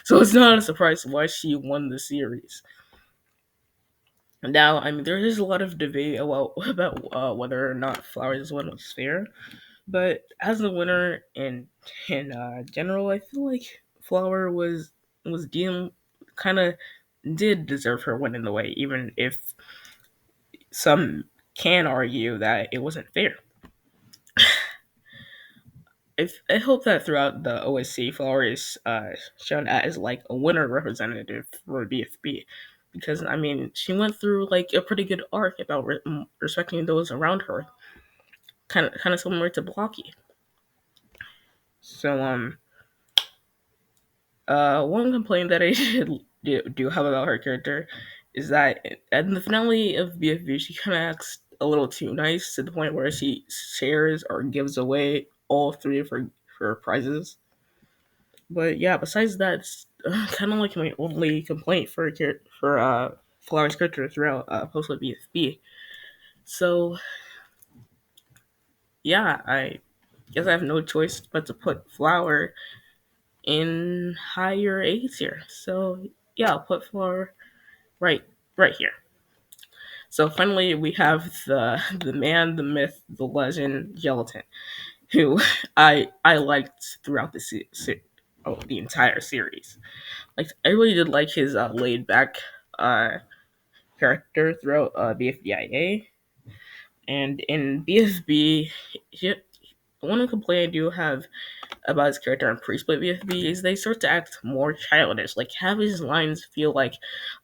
So it's not a surprise why she won the series. Now, I mean, there is a lot of debate about whether or not Flowers' win was fair, but as the winner in general, I feel like Flower was dealing kind of did deserve her win in the way, even if some can argue that it wasn't fair. I hope that throughout the OSC, Flower is shown as like a winner representative for BFB, because I mean she went through like a pretty good arc about respecting those around her, kind of similar to Blocky. So one complaint that I do have about her character is that in the finale of BFB, she kind of acts a little too nice to the point where she shares or gives away all three of her prizes. But yeah, besides that, it's kind of like my only complaint for Flower's character throughout post BFB. So yeah, I guess I have no choice but to put Flower in higher A tier. So yeah, I'll put Flower right right here. So finally, we have the man, the myth, the legend, Gelatin, who I liked throughout the entire series. Like I really did like his laid back uh, character throughout BFBIA, and in BFB, he, one complaint I do have about his character on pre-split BFB is they start to act more childish. Like have his lines feel like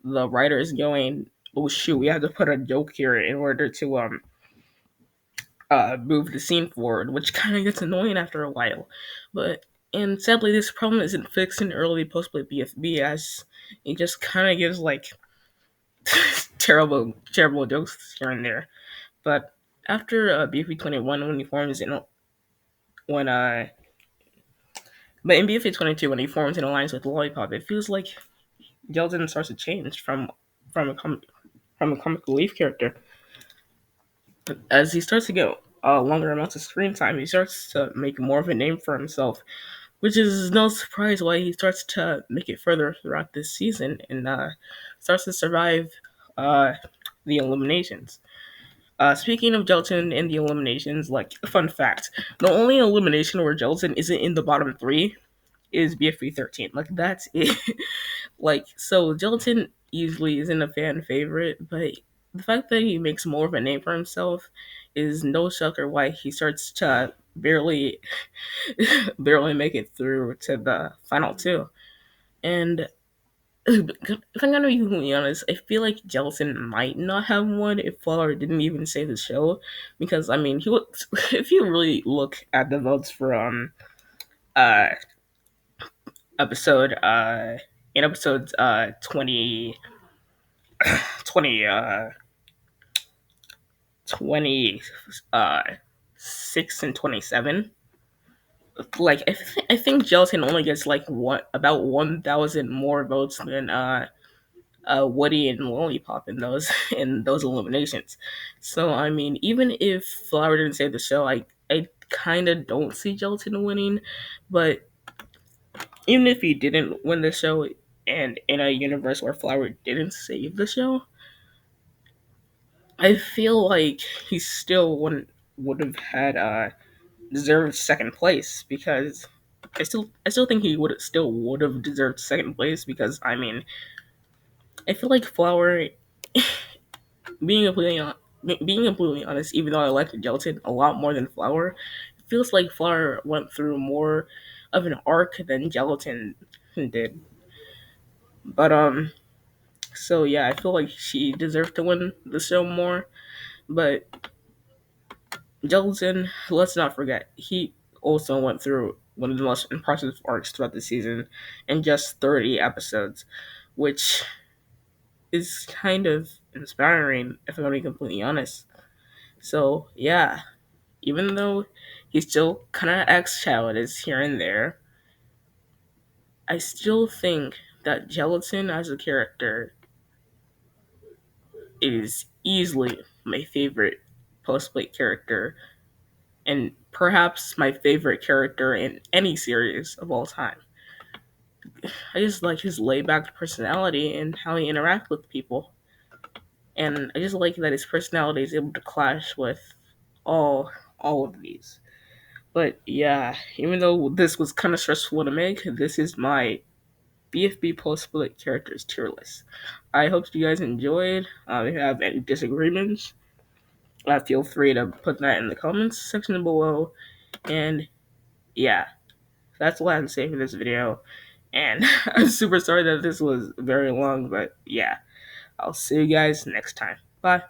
the writer is going, "Oh shoot, we have to put a joke here in order to move the scene forward," which kind of gets annoying after a while. But and sadly, this problem isn't fixed in early post-split BFB, as it just kind of gives like terrible jokes here and there. But after BFB 21, when he forms in when but in BFA 22, when he forms an alliance with Lollipop, it feels like Gelatin starts to change from a from a comic relief character. As he starts to get longer amounts of screen time, he starts to make more of a name for himself which is no surprise why he starts to make it further throughout this season and starts to survive uh, the eliminations. Speaking of Gelatin and the eliminations, like fun fact, the only elimination where Gelatin isn't in the bottom three is BFB 13. Like that's it. Like so, Gelatin easily isn't a fan favorite, but the fact that he makes more of a name for himself is no shocker why he starts to barely make it through to the final two. And if I'm gonna be completely honest, I feel like Gelatin might not have won if Flower didn't even save the show, because I mean, he would, if you really look at the votes for uh episode in episodes 20 20 uh 6 and 27, like I think Gelatin only gets like what about 1,000 more votes than Woody and Lollipop in those in those eliminations. So I mean, even if Flower didn't save the show, I kind of don't see Gelatin winning. But even if he didn't win the show, and in a universe where Flower didn't save the show, I feel like he still wouldn't would have had deserved second place, because I still think he would have deserved second place, because I mean I feel like Flower, being completely hon- being completely honest, even though I like Gelatin a lot more than Flower, it feels like Flower went through more of an arc than Gelatin did. But so yeah, I feel like she deserved to win the show more. But Gelatin, let's not forget, he also went through one of the most impressive arcs throughout the season in just 30 episodes, which is kind of inspiring, if I'm going to be completely honest. So yeah, even though he still kind of acts childish here and there, I still think that Gelatin as a character is easily my favorite post-play character, and perhaps my favorite character in any series of all time. I just like his laid-back personality and how he interacts with people, and I just like that his personality is able to clash with all all of these. But yeah, even though this was kind of stressful to make, this is my BFB post split characters tier list. I hope you guys enjoyed. If you have any disagreements, feel free to put that in the comments section below. And yeah, that's all I have to say for this video. And I'm super sorry that this was very long, but yeah, I'll see you guys next time. Bye.